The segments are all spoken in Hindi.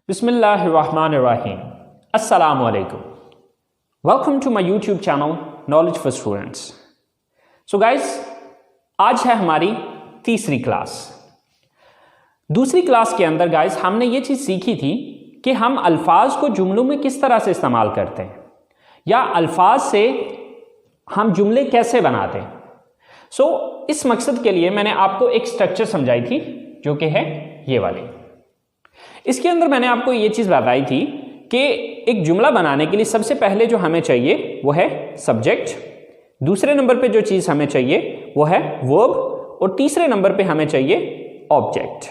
Bismillahirrahmanirrahim. Assalamu alaikum. Welcome to my YouTube channel Knowledge for Students. So guys, आज है हमारी तीसरी क्लास। दूसरी क्लास के अंदर गाइस हमने ये चीज़ सीखी थी कि हम अल्फाज को जुमलों में किस तरह से इस्तेमाल करते हैं या अल्फाज से हम जुमले कैसे बनाते हैं। इस मकसद के लिए मैंने आपको एक स्ट्रक्चर समझाई थी जो कि है ये वाली। इसके अंदर मैंने आपको ये चीज़ बताई थी कि एक जुमला बनाने के लिए सबसे पहले जो हमें चाहिए वो है सब्जेक्ट, दूसरे नंबर पे जो चीज़ हमें चाहिए वो है वर्ब और तीसरे नंबर पे हमें चाहिए ऑब्जेक्ट।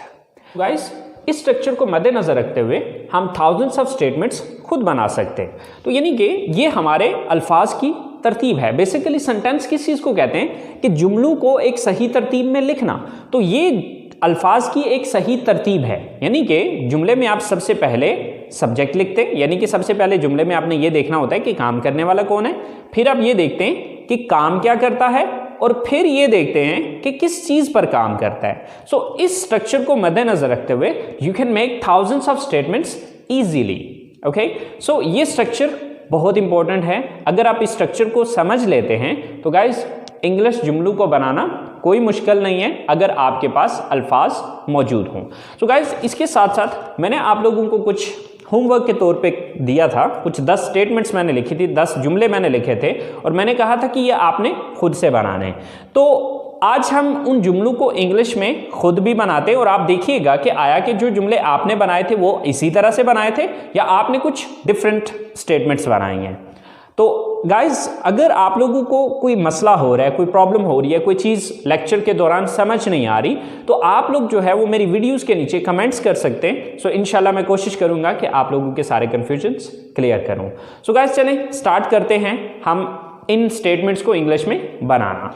गाइस, इस स्ट्रक्चर को मद्देनजर रखते हुए हम थाउजेंड्स ऑफ स्टेटमेंट्स खुद बना सकते हैं। तो यानी कि ये हमारे अल्फाज की तरतीब है। बेसिकली सेंटेंस किस चीज़ को कहते हैं कि जुमलों को एक सही तरतीब में लिखना। तो ये अल्फाज की एक सही तरतीब है, यानी कि जुमले में आप सबसे पहले सब्जेक्ट लिखते हैं, यानी कि सबसे पहले जुमले में आपने ये देखना होता है कि काम करने वाला कौन है, फिर आप ये देखते हैं कि काम क्या करता है और फिर ये देखते हैं कि किस चीज़ पर काम करता है। इस स्ट्रक्चर को मद्देनजर रखते हुए you can make thousands of statements easily. Okay, ये स्ट्रक्चर बहुत इंपॉर्टेंट है। अगर आप इस स्ट्रक्चर को समझ लेते हैं तो गाइस इंग्लिश जुमलों को बनाना कोई मुश्किल नहीं है अगर आपके पास अल्फाज मौजूद हों। गाइस, इसके साथ साथ मैंने आप लोगों को कुछ होमवर्क के तौर पे दिया था। कुछ 10 स्टेटमेंट्स मैंने लिखी थी, 10 जुमले मैंने लिखे थे और मैंने कहा था कि ये आपने खुद से बनाने। तो आज हम उन जुमलों को इंग्लिश में खुद भी बनाते हैं और आप देखिएगा कि आया कि जो जुमले आपने बनाए थे वो इसी तरह से बनाए थे या आपने कुछ डिफरेंट स्टेटमेंट्स बनाए हैं। तो गाइज, अगर आप लोगों को कोई मसला हो रहा है, कोई प्रॉब्लम हो रही है, कोई चीज़ लेक्चर के दौरान समझ नहीं आ रही, तो आप लोग जो है वो मेरी वीडियोस के नीचे कमेंट्स कर सकते हैं। इंशाल्लाह मैं कोशिश करूंगा कि आप लोगों के सारे कन्फ्यूजन्स क्लियर करूं। गाइज, चलें स्टार्ट करते हैं हम इन स्टेटमेंट्स को इंग्लिश में बनाना।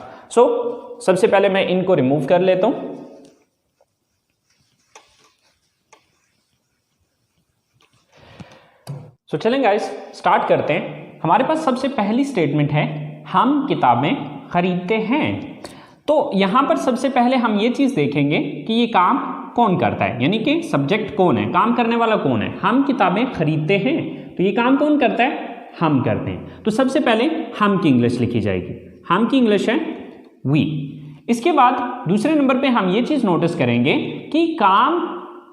सबसे पहले मैं इनको रिमूव कर लेता हूं। चलें गाइज स्टार्ट करते हैं। हमारे पास सबसे पहली स्टेटमेंट है, हम किताबें खरीदते हैं। तो यहां पर सबसे पहले हम ये चीज देखेंगे कि ये काम कौन करता है, यानी कि सब्जेक्ट कौन है, काम करने वाला कौन है। हम किताबें खरीदते हैं, तो ये काम कौन करता है, हम करते हैं। तो सबसे पहले हम की इंग्लिश लिखी जाएगी। हम की इंग्लिश है वी। इसके बाद दूसरे नंबर पे हम ये चीज नोटिस करेंगे कि काम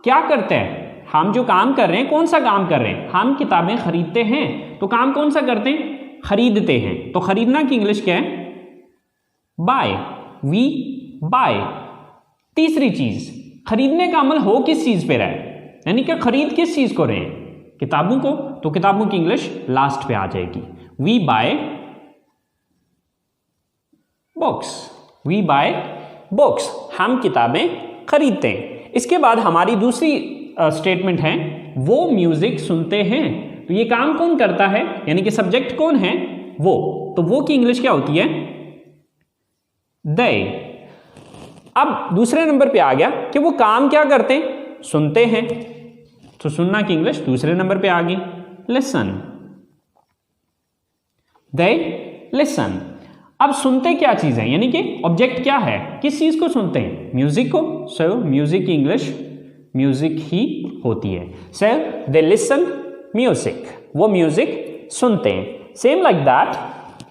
क्या करते हैं। हम जो काम कर रहे हैं, कौन सा काम कर रहे हैं, हम किताबें खरीदते हैं, तो काम कौन सा करते हैं, खरीदते हैं। तो खरीदना की इंग्लिश क्या है, बाय। We bye. तीसरी चीज, खरीदने का अमल हो किस चीज पे रहा है, यानी कि खरीद किस चीज को रहे हैं, किताबों को, तो किताबों की इंग्लिश लास्ट पे आ जाएगी। We buy books. We buy books, हम किताबें खरीदते हैं। इसके बाद हमारी दूसरी स्टेटमेंट है, वो म्यूजिक सुनते हैं। तो ये काम कौन करता है, यानी कि सब्जेक्ट कौन है, वो। तो वो की इंग्लिश क्या होती है, दे। अब दूसरे नंबर पे आ गया कि वो काम क्या करते हैं, सुनते हैं। तो सुनना की इंग्लिश दूसरे नंबर पे आ गई, लिसन। They listen. अब सुनते क्या चीज है, यानी कि ऑब्जेक्ट क्या है, किस चीज को सुनते हैं, म्यूजिक को। म्यूजिक की इंग्लिश म्यूजिक ही होती है। दे लिसन म्यूजिक, वो म्यूजिक सुनते हैं। सेम लाइक दैट,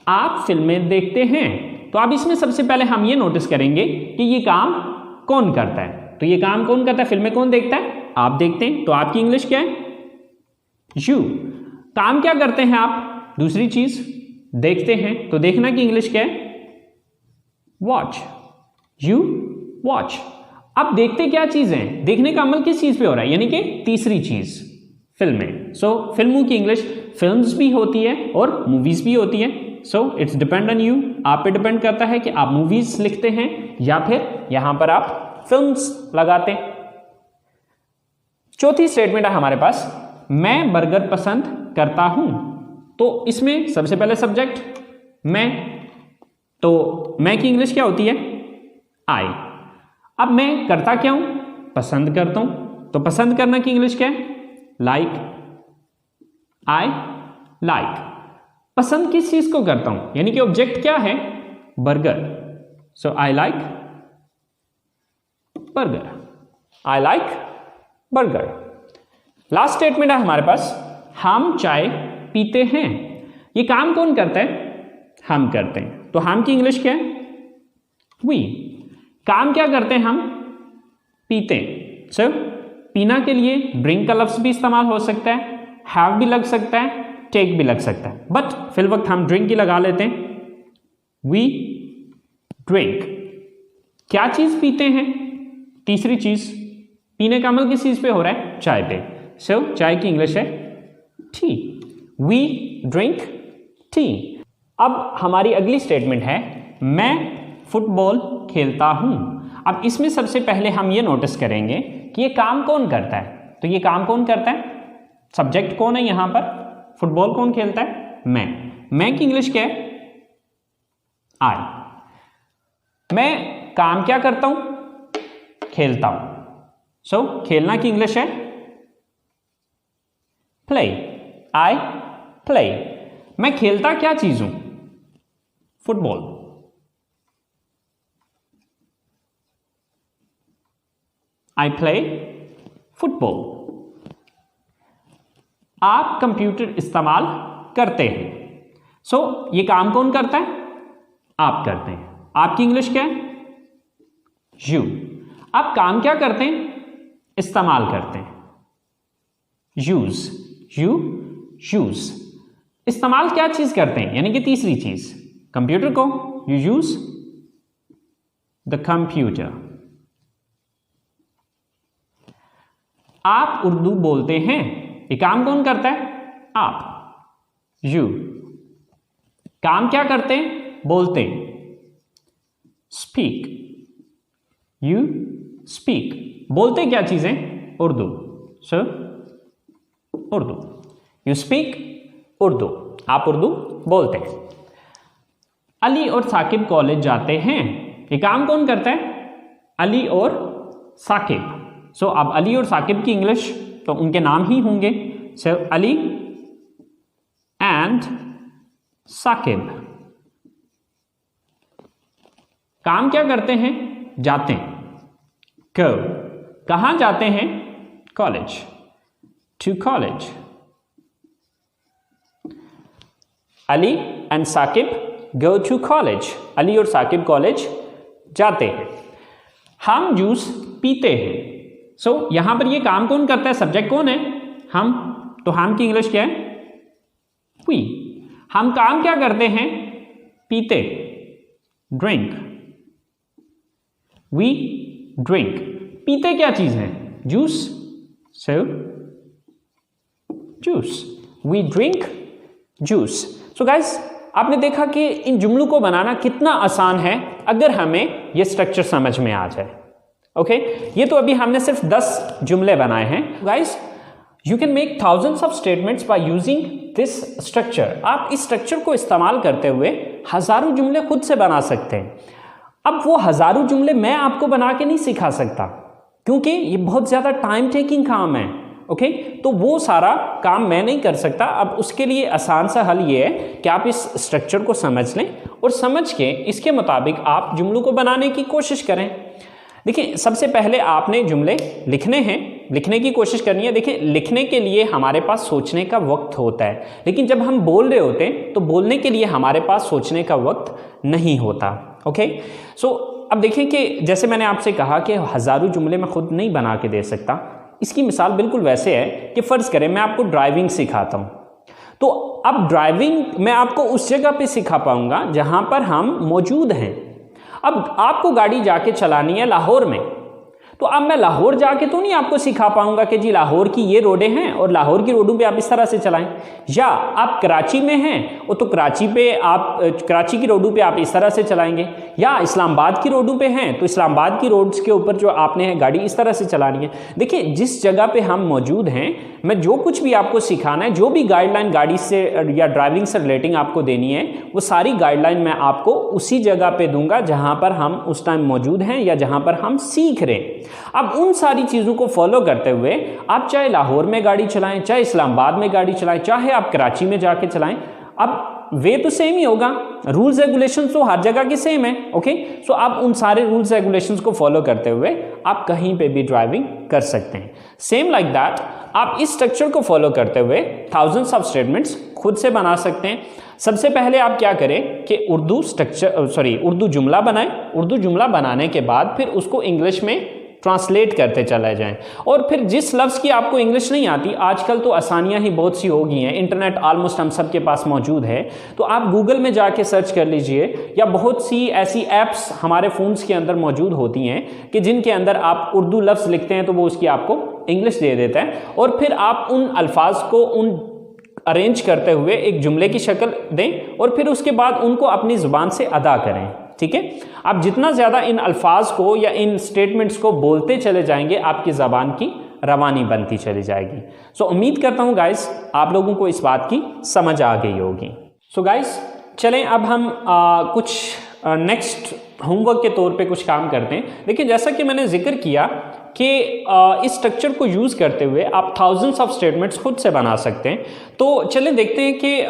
आप फिल्में देखते हैं। तो अब इसमें सबसे पहले हम ये नोटिस करेंगे कि ये काम कौन करता है। तो ये काम कौन करता है, फिल्में कौन देखता है, आप देखते हैं। तो आपकी इंग्लिश क्या है, यू। काम क्या करते हैं आप, दूसरी चीज देखते हैं, तो देखना की इंग्लिश क्या है, वॉच। You watch. अब देखते क्या चीज है, देखने का अमल किस चीज पे हो रहा है, यानी कि तीसरी चीज, फिल्में। फिल्मों की इंग्लिश फिल्म्स भी होती है और मूवीज भी होती है। इट्स डिपेंड ऑन यू, आप पे डिपेंड करता है कि आप मूवीज लिखते हैं या फिर यहां पर आप फिल्म्स लगाते हैं। चौथी स्टेटमेंट है हमारे पास, मैं बर्गर पसंद करता हूं। तो इसमें सबसे पहले सब्जेक्ट मैं, तो मैं की इंग्लिश क्या होती है, आई। अब मैं करता क्या हूं, पसंद करता हूं। तो पसंद करना की इंग्लिश क्या है, लाइक। I like. पसंद किस चीज को करता हूं, यानी कि ऑब्जेक्ट क्या है, burger. I like burger. I like burger. Last statement है हमारे पास, हम चाय पीते हैं। ये काम कौन करता है? हम करते हैं। तो हम की इंग्लिश क्या है? वी। काम क्या करते हैं? हम पीते हैं। सो पीना के लिए ड्रिंक का लफ्ज भी इस्तेमाल हो सकता है, हैव भी लग सकता है, टेक भी लग सकता है, बट फिल वक्त हम ड्रिंक ही लगा लेते हैं। We drink. क्या चीज पीते हैं? तीसरी चीज। पीने का अमल किस चीज पे हो रहा है? चाय पे। सो चाय की इंग्लिश है टी। We drink tea. अब हमारी अगली स्टेटमेंट है, मैं फुटबॉल खेलता हूं। अब इसमें सबसे पहले हम ये नोटिस करेंगे कि ये काम कौन करता है। तो ये काम कौन करता है? सब्जेक्ट कौन है यहां पर? फुटबॉल कौन खेलता है? मैं की इंग्लिश क्या है? आई। मैं काम क्या करता हूं? खेलता हूं। सो खेलना की इंग्लिश है प्ले। I play. मैं खेलता क्या चीज हूं? फुटबॉल। I play football. आप कंप्यूटर इस्तेमाल करते हैं। सो ये काम कौन करता है? आप करते हैं। आपकी इंग्लिश क्या है? यू। आप काम क्या करते हैं? इस्तेमाल करते हैं। यूज। You use. इस्तेमाल क्या चीज करते हैं? यानी कि तीसरी चीज, कंप्यूटर को। You use the computer. आप उर्दू बोलते हैं। ये काम कौन करता है? आप। यू। काम क्या करते हैं? बोलते हैं। स्पीक। You speak. बोलते क्या चीजें? Urdu. So Urdu. You speak Urdu. आप उर्दू बोलते हैं। अली और साकिब कॉलेज जाते हैं। ये काम कौन करता है? अली और साकिब। सो अब अली और साकिब की इंग्लिश तो उनके नाम ही होंगे। सो अली एंड साकिब। काम क्या करते हैं? जाते हैं। गो। कहां जाते हैं? College. To college. Ali and Saqib go to college. Ali और साकिब कॉलेज जाते हैं। हम जूस पीते हैं। सो यहां पर ये काम कौन करता है? सब्जेक्ट कौन है? हम। तो हम की इंग्लिश क्या है? वी। हम काम क्या करते हैं? पीते। ड्रिंक। We drink. पीते क्या चीज है? Juice. So juice. We drink juice. So guys, आपने देखा कि इन जुमलों को बनाना कितना आसान है अगर हमें यह स्ट्रक्चर समझ में आ जाए। ओके, ये तो अभी हमने सिर्फ 10 जुमले बनाए हैं। Guys, you can make thousands of statements by using this structure. आप इस स्ट्रक्चर को इस्तेमाल करते हुए हजारों जुमले खुद से बना सकते हैं। अब वो हजारों जुमले मैं आपको बना के नहीं सिखा सकता, क्योंकि ये बहुत ज्यादा टाइम टेकिंग काम है। ओके, तो वो सारा काम मैं नहीं कर सकता। अब उसके लिए आसान सा हल ये है कि आप इस स्ट्रक्चर को समझ लें और समझ के इसके मुताबिक आप जुमलों को बनाने की कोशिश करें। देखिए, सबसे पहले आपने जुमले लिखने हैं, लिखने की कोशिश करनी है। देखिए, लिखने के लिए हमारे पास सोचने का वक्त होता है, लेकिन जब हम बोल रहे होते हैं तो बोलने के लिए हमारे पास सोचने का वक्त नहीं होता। ओके, सो अब देखिए कि जैसे मैंने आपसे कहा कि हजारों जुमले मैं खुद नहीं बना के दे सकता। इसकी मिसाल बिल्कुल वैसे है कि फर्ज करें मैं आपको ड्राइविंग सिखाता हूं, तो अब ड्राइविंग मैं आपको उस जगह पे सिखा पाऊंगा जहां पर हम मौजूद हैं। अब आपको गाड़ी जाके चलानी है लाहौर में, तो अब मैं लाहौर जाके तो नहीं आपको सिखा पाऊंगा कि जी लाहौर की ये रोडें हैं और लाहौर की रोडों पे आप इस तरह से चलाएं। या आप कराची में हैं और तो कराची की रोडों पे आप इस तरह से चलाएंगे, या इस्लामाबाद की रोडों पे हैं तो इस्लामाबाद की रोड्स के ऊपर जो आपने गाड़ी इस तरह से चलानी है। देखिए, जिस जगह पे हम मौजूद हैं, मैं जो कुछ भी आपको सिखाना है, जो भी गाइडलाइन गाड़ी से या ड्राइविंग से रिलेटिंग आपको देनी है, वो सारी गाइडलाइन मैं आपको उसी जगह पे दूंगा जहां पर हम उस टाइम मौजूद हैं या जहां पर हम सीख रहे हैं। अब उन सारी चीजों को फॉलो करते हुए आप चाहे लाहौर में गाड़ी चलाएं, चाहे इस्लामाबाद में गाड़ी चलाएं, चाहे आप कराची में जाके चलाएं, अब वे तो सेम ही होगा, रूल्स रेगुलेशंस तो हर जगह के सेम है। ओके, सो आप उन सारे रूल्स रेगुलेशंस को फॉलो करते हुए आप कहीं पे भी ड्राइविंग कर सकते हैं। सेम लाइक दैट आप इस स्ट्रक्चर को फॉलो करते हुए थाउजेंड्स ऑफ स्टेटमेंट्स खुद से बना सकते हैं। सबसे पहले आप क्या करें कि उर्दू जुमला बनाएं। उर्दू जुमला बनाने के बाद फिर उसको इंग्लिश में ट्रांसलेट करते चले जाएं, और फिर जिस लफ्ज़ की आपको इंग्लिश नहीं आती, आजकल तो आसानियां ही बहुत सी हो गई हैं, इंटरनेट ऑलमोस्ट हम सब के पास मौजूद है, तो आप गूगल में जाके सर्च कर लीजिए, या बहुत सी ऐसी ऐप्स हमारे फ़ोन्स के अंदर मौजूद होती हैं कि जिनके अंदर आप उर्दू लफ्ज़ लिखते हैं तो वो उसकी आपको इंग्लिश दे देता है, और फिर आप उन अल्फाज को उन अरेंज करते हुए एक जुमले की शक्ल दें और फिर उसके बाद उनको अपनी ज़ुबान से अदा करें। ठीक है, आप जितना ज़्यादा इन अल्फाज को या इन स्टेटमेंट्स को बोलते चले जाएंगे, आपकी ज़बान की रवानी बनती चली जाएगी। सो उम्मीद करता हूँ गाइस आप लोगों को इस बात की समझ आ गई होगी। सो गाइस चलें अब हम कुछ नेक्स्ट होमवर्क के तौर पे कुछ काम करते हैं। देखिए, जैसा कि मैंने जिक्र किया कि इस स्ट्रक्चर को यूज़ करते हुए आप थाउजेंड्स ऑफ स्टेटमेंट्स खुद से बना सकते हैं। तो चलें देखते हैं कि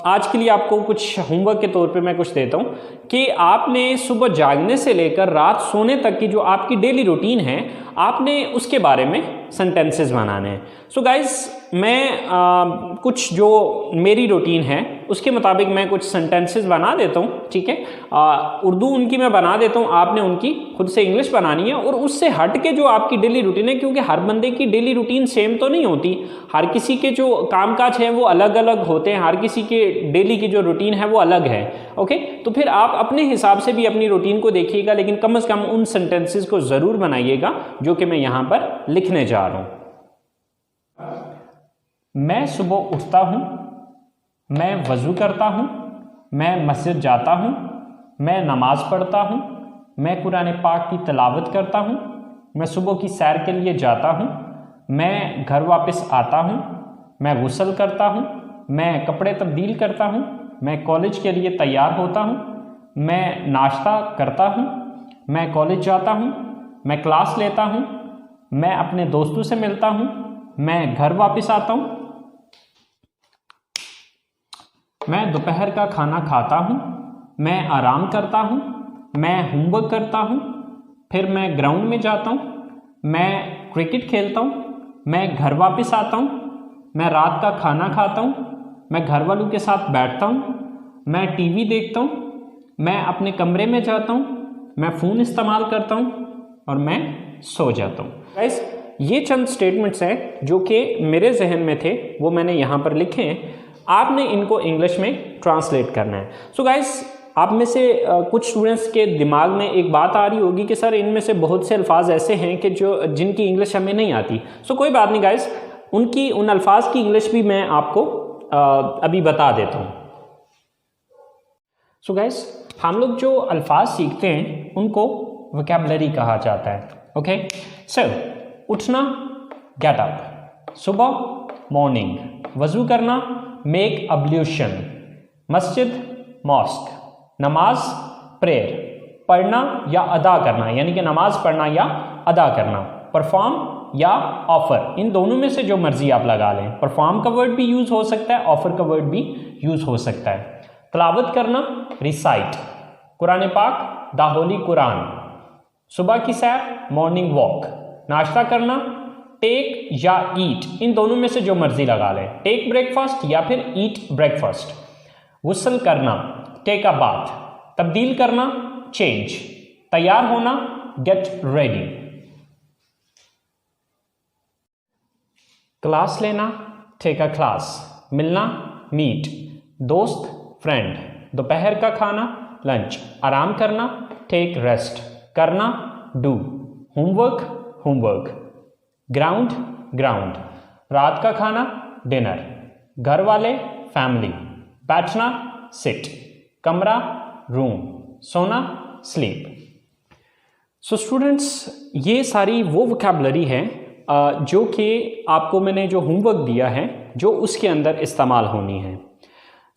आज के लिए आपको कुछ होमवर्क के तौर पे मैं कुछ देता हूँ कि आपने सुबह जागने से लेकर रात सोने तक की जो आपकी डेली रूटीन है, आपने उसके बारे में सेंटेंसेस बनाने हैं। सो गाइस मैं कुछ जो मेरी रूटीन है उसके मुताबिक मैं कुछ सेंटेंसेस बना देता हूँ। ठीक है, उर्दू उनकी मैं बना देता हूँ, आपने उनकी खुद से इंग्लिश बनानी है, और उससे हट के जो आपकी डेली रूटीन है, क्योंकि हर बंदे की डेली रूटीन सेम तो नहीं होती, हर किसी के जो कामकाज हैं वो अलग अलग होते हैं, हर किसी के डेली की जो रूटीन है वो अलग है। ओके, तो फिर आप अपने हिसाब से भी अपनी रूटीन को देखिएगा, लेकिन कम से कम उन सेंटेंसेस को ज़रूर बनाइएगा जो कि मैं यहाँ पर लिखने जा रहा हूँ। मैं सुबह उठता हूँ, मैं वज़ू करता हूँ, मैं मस्जिद जाता हूँ, मैं नमाज़ पढ़ता हूँ, मैं कुरान पाक की तिलावत करता हूँ, मैं सुबह की सैर के लिए जाता हूँ, मैं घर वापस आता हूँ, मैं गुस्ल करता हूँ, मैं कपड़े तब्दील करता हूँ, मैं कॉलेज के लिए तैयार होता हूँ, मैं नाश्ता करता हूँ, मैं कॉलेज जाता हूँ, मैं क्लास लेता हूँ, मैं अपने दोस्तों से मिलता हूँ, मैं घर वापस आता हूँ, मैं दोपहर का खाना खाता हूँ, मैं आराम करता हूँ, मैं होमवर्क करता हूँ, फिर मैं ग्राउंड में जाता हूँ, मैं क्रिकेट खेलता हूँ, मैं घर वापस आता हूँ, मैं रात का खाना खाता हूँ, मैं घर वालों के साथ बैठता हूँ, मैं टीवी देखता हूँ, मैं अपने कमरे में जाता हूँ, मैं फ़ोन इस्तेमाल करता हूँ और मैं सो जाता हूँ। गाइस ये चंद स्टेटमेंट्स हैं जो कि मेरे जहन में थे, वो मैंने यहाँ पर लिखे हैं, आपने इनको इंग्लिश में ट्रांसलेट करना है। सो गाइस आप में से कुछ स्टूडेंट्स के दिमाग में एक बात आ रही होगी कि सर इनमें से बहुत से अल्फाज ऐसे हैं कि जिनकी इंग्लिश हमें नहीं आती। सो कोई बात नहीं गाइस, उन अल्फाज की इंग्लिश भी मैं आपको अभी बता देता हूँ। सो गाइस हम लोग जो अल्फाज सीखते हैं उनको वोकैबुलरी कहा जाता है। ओके, सो उठना गेट अप, सुबह मॉर्निंग, वज़ू करना मेक अब्ल्यूशन, मस्जिद मॉस्क, नमाज प्रेयर, पढ़ना या अदा करना यानी कि नमाज पढ़ना या अदा करना, परफॉर्म या ऑफर, इन दोनों में से जो मर्जी आप लगा लें। परफॉर्म का वर्ड भी यूज़ हो सकता है, ऑफर का वर्ड भी यूज़ हो सकता है। तिलावत करना रिसाइट, कुरान पाक द होली कुरान, सुबह की सैर मॉर्निंग वॉक, नाश्ता करना टेक या ईट, इन दोनों में से जो मर्जी लगा लें, टेक ब्रेकफास्ट या फिर ईट ब्रेकफास्ट। गुस्ल करना टेक अ बाथ, तब्दील करना चेंज, तैयार होना गेट रेडी, क्लास लेना टेक अ क्लास, मिलना मीट, दोस्त फ्रेंड, दोपहर का खाना लंच, आराम करना टेक रेस्ट, करना डू, होमवर्क, ग्राउंड ग्राउंड, रात का खाना डिनर, घर वाले फैमिली, बैठना सिट, कमरा रूम, सोना स्लीप। सो स्टूडेंट्स ये सारी वो वोकैबुलरी है जो कि आपको मैंने जो होमवर्क दिया है जो उसके अंदर इस्तेमाल होनी है।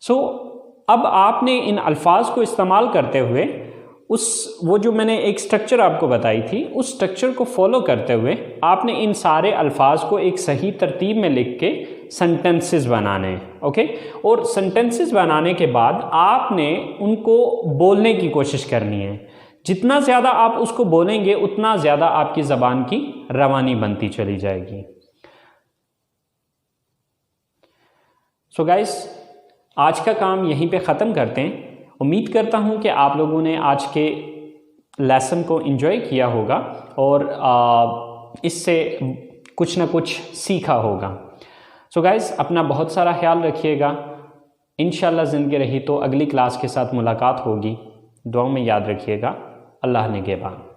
सो अब आपने इन अल्फाज को इस्तेमाल करते हुए वो जो मैंने एक स्ट्रक्चर आपको बताई थी उस स्ट्रक्चर को फॉलो करते हुए आपने इन सारे अल्फाज को एक सही तरतीब में लिख के सेंटेंसेस बनाने हैं। ओके, और सेंटेंसेस बनाने के बाद आपने उनको बोलने की कोशिश करनी है। जितना ज़्यादा आप उसको बोलेंगे उतना ज़्यादा आपकी ज़बान की रवानी बनती चली जाएगी। सो गाइस, आज का काम यहीं पे ख़त्म करते हैं। उम्मीद करता हूँ कि आप लोगों ने आज के लेसन को एंजॉय किया होगा और इससे कुछ ना कुछ सीखा होगा। सो गाइस, अपना बहुत सारा ख्याल रखिएगा। इंशाल्लाह ज़िंदगी रही तो अगली क्लास के साथ मुलाकात होगी। दुआ में याद रखिएगा। अल्लाह निगहबान।